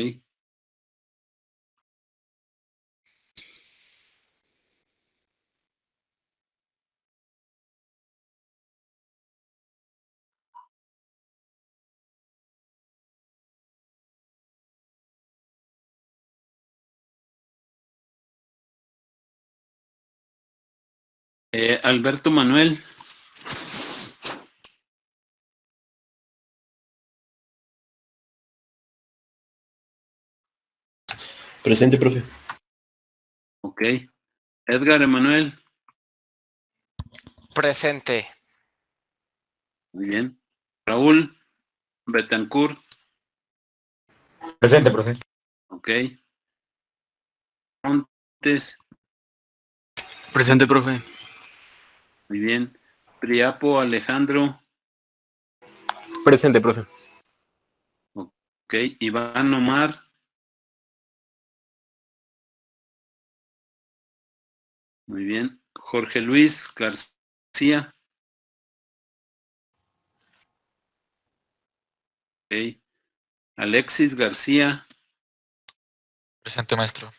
Alberto Manuel. Presente, profe. Ok. Edgar Emanuel. Presente. Muy bien. Raúl Betancourt. Presente, profe. Ok. Montes. Presente, profe. Muy bien. Priapo Alejandro. Presente, profe. Ok. Iván Omar. Muy bien. Jorge Luis García. Ok. Alexis García. Presente, maestro.